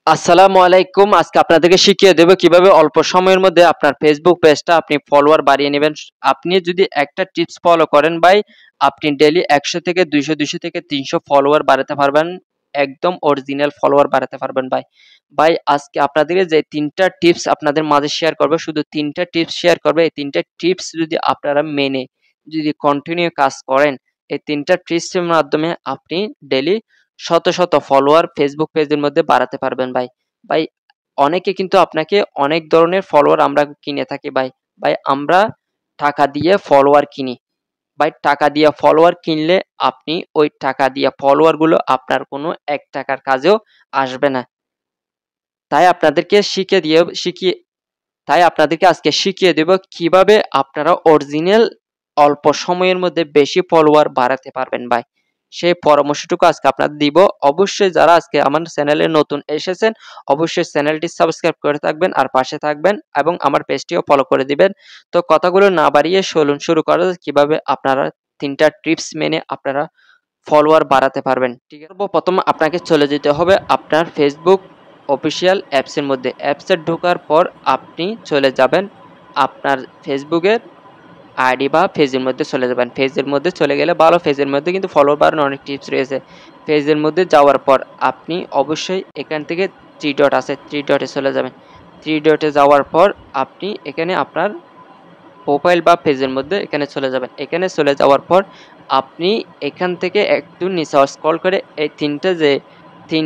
আসসালামু আলাইকুম। আজকে আপনাদেরকে শিখিয়ে দেব কিভাবে অল্প সময়ের মধ্যে আপনার ফেসবুক পেজটা আপনি ফলোয়ার বাড়িয়ে নেবেন। আপনি যদি একটা টিপস ফলো করেন ভাই, আপনি ডেইলি ১০০ থেকে ২০০, ২০০ থেকে ৩০০ ফলোয়ার বাড়াতে পারবেন। একদম অরিজিনাল ফলোয়ার বাড়াতে পারবেন ভাই। ভাই আজকে আপনাদেরকে যে ৩ টা টিপস আপনাদের মাঝে শেয়ার করব, শুধু ৩ টা টিপস শেয়ার করব। এই ৩ টা টিপস যদি আপনারা মেনে যদি কন্টিনিউ কাজ করেন, এই ৩ টা টিপসের মাধ্যমে আপনি ডেইলি শত শত ফলোয়ার ফেসবুক পেজের মধ্যে বাড়াতে পারবেন ভাই। ভাই অনেকে কিন্তু আপনাকে অনেক ধরনের ফলোয়ার আমরা কিনে থাকি ভাই। ভাই আমরা টাকা দিয়ে ফলোয়ার কিনি। ভাই টাকা দিয়ে ফলোয়ার কিনলে আপনি ওই টাকা দিয়ে ফলোয়ার গুলো আপনার কোনো ৳১ কাজেও আসবে না। তাই আপনাদেরকে শিখিয়ে তাই আপনাদেরকে আজকে শিখিয়ে দেব কিভাবে আপনারা অরিজিনাল অল্প সময়ের মধ্যে বেশি ফলোয়ার বাড়াতে পারবেন ভাই। সেই পরামর্শটুকু আজকে আপনাদের দিব। অবশ্যই যারা আজকে আমার চ্যানেলে নতুন এসেছেন, অবশ্যই চ্যানেলটি সাবস্ক্রাইব করে থাকবেন আর পাশে থাকবেন এবং আমার পেজটিও ফলো করে দিবেন। তো কথাগুলো না বাড়িয়ে চলুন শুরু করা যাক কিভাবে আপনারা ৩ টা টিপস মেনে আপনারা ফলোয়ার বাড়াতে পারবেন। ঠিক আছে? সর্বপ্রথম আপনাকে চলে যেতে হবে আপনার Facebook অফিসিয়াল অ্যাপসের মধ্যে। অ্যাপসে ঢোকার পর আপনি চলে যাবেন আপনার ফেসবুকের আইডি বা পেজের মধ্যে চলে যাবেন। পেজের মধ্যে চলে গেলে ভালো, পেজের মধ্যে কিন্তু ফলোয়ার বাড়ানোর অনেক টিপস রয়েছে। পেজের মধ্যে যাওয়ার পর আপনি অবশ্যই এখান থেকে 3 ডট আছে, 3 ডটে চলে যাবেন। 3 ডটে যাওয়ার পর আপনি এখানে আপনার প্রোফাইল বা পেজের মধ্যে এখানে চলে যাবেন। এখানে চলে যাওয়ার পর আপনি এখান থেকে একটু নিচে স্ক্রল করে এই ৩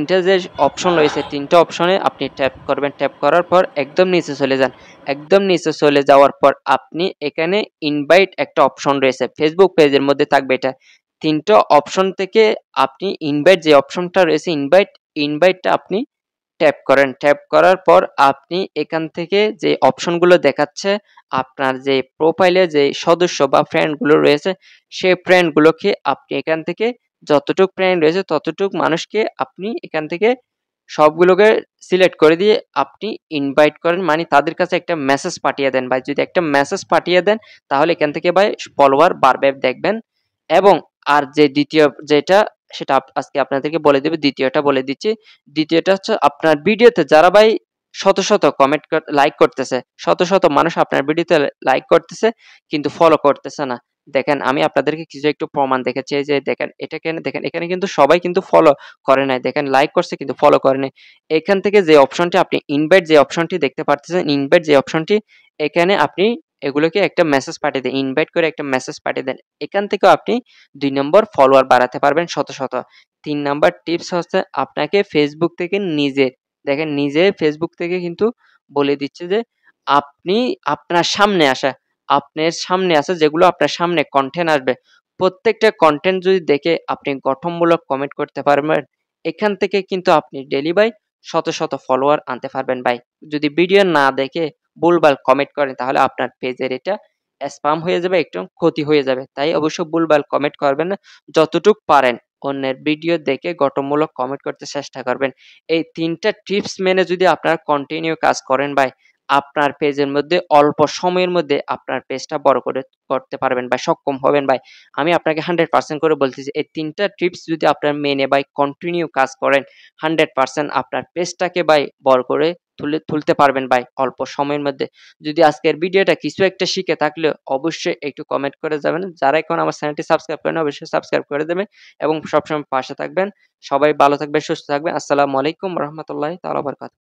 টা যে অপশন রয়েছে, ৩ টা অপশনে আপনি ট্যাপ করবেন। ট্যাপ করার পর একদম নিচে চলে যান। একদম নিচে চলে যাওয়ার পর আপনি এখানে ইনভাইট একটা অপশন রয়েছে। ফেসবুক পেজের মধ্যে থাকবে এটা। ৩ টা অপশন থেকে আপনি ইনভাইট যে অপশনটা রয়েছে ইনভাইটটা আপনি ট্যাপ করেন। ট্যাপ করার পর আপনি এখান থেকে যে অপশনগুলো দেখাচ্ছে, আপনার যে প্রোফাইলে যে সদস্য বা ফ্রেন্ড গুলো রয়েছে, সেই ফ্রেন্ড গুলোকে আপনি এখান থেকে যতটুক ফ্রেন্ড রয়েছে ততটুক মানুষকে আপনি এখান থেকে সবগুলোকে সিলেক্ট করে দিয়ে আপনি ইনভাইট করেন। মানে তাদের কাছে একটা মেসেজ পাঠিয়ে দেন ভাই। যদি একটা মেসেজ পাঠিয়ে দেন তাহলে এখান থেকে ভাই ফলোয়ার বাড়বে দেখবেন। এবং আর যে ২য় যেটা সেটা আজকে আপনাদেরকে বলে দেব। ২য়টা বলে দিচ্ছি। ২য়টা হচ্ছে আপনার ভিডিওতে যারা ভাই শত শত কমেন্ট লাইক করতেছে, শত শত মানুষ আপনার ভিডিওতে লাইক করতেছে কিন্তু ফলো করতেছে না। দেখেন আমি আপনাদেরকে কিছু একটু প্রমাণ দেখাচ্ছি। এই যে দেখেন দেখেন এখানে কিন্তু সবাই কিন্তু ফলো করে নাই। দেখেন লাইক করছে কিন্তু ফলো করে নাই। এখান থেকে যে অপশনটি আপনি ইনভাইট যে অপশনটি দেখতে পারতেছেন, ইনভাইট যে অপশনটি এখানে আপনি এগুলোকে একটা মেসেজ পাঠিয়ে দেন। ইনভাইট করে একটা মেসেজ পাঠিয়ে দেন। এখান থেকেও আপনি ২ নম্বর ফলোয়ার বাড়াতে পারবেন শত শত। ৩ নাম্বার টিপস হচ্ছে আপনাকে ফেসবুক থেকে নিজে ফেসবুক থেকে কিন্তু বলে দিচ্ছে যে আপনি আপনার সামনে আসা আপনার সামনে আসা যেগুলো আপনার সামনে কনটেন্ট আসবে, প্রত্যেকটা কনটেন্ট যদি দেখে আপনি গঠনমূলক কমেন্ট করতে পারবেন, এখান থেকে কিন্তু আপনি ডেইলি ভাই শত শত ফলোয়ার আনতে পারবেন ভাই। যদি ভিডিও না দেখে ভুলভাল কমেন্ট করেন তাহলে আপনার পেজের এটা স্পাম হয়ে যাবে, একটু ক্ষতি হয়ে যাবে। তাই অবশ্যই ভুলভাল কমেন্ট করবেন না। যতটুক পারেন অন্যের ভিডিও দেখে গঠনমূলক কমেন্ট করতে চেষ্টা করবেন। এই ৩ টা টিপস মেনে যদি আপনারা কন্টিনিউ কাজ করেন ভাই, আপনার পেজের মধ্যে অল্প সময়ের মধ্যে আপনার পেজটা বড় করতে পারবেন ভাই, সক্ষম হবেন ভাই। আমি আপনাকে 100% করে বলতেছি এই ৩ টা টিপস যদি আপনার মেনে ভাই কন্টিনিউ কাজ করেন, 100% আপনার পেজটাকে ভাই বড় করে তুলতে পারবেন ভাই অল্প সময়ের মধ্যে। যদি আজকের ভিডিওটা কিছু একটা শিখে থাকলে অবশ্যই একটু কমেন্ট করে যাবেন। যারা এখন আমার চ্যানেলটি সাবস্ক্রাইব করেন অবশ্যই সাবস্ক্রাইব করে দেবেন এবং সবসময় পাশে থাকবেন। সবাই ভালো থাকবেন, সুস্থ থাকবেন। আসসালামু আলাইকুম ওয়া রাহমাতুল্লাহি তাআলা ওয়া বারাকাতুহু।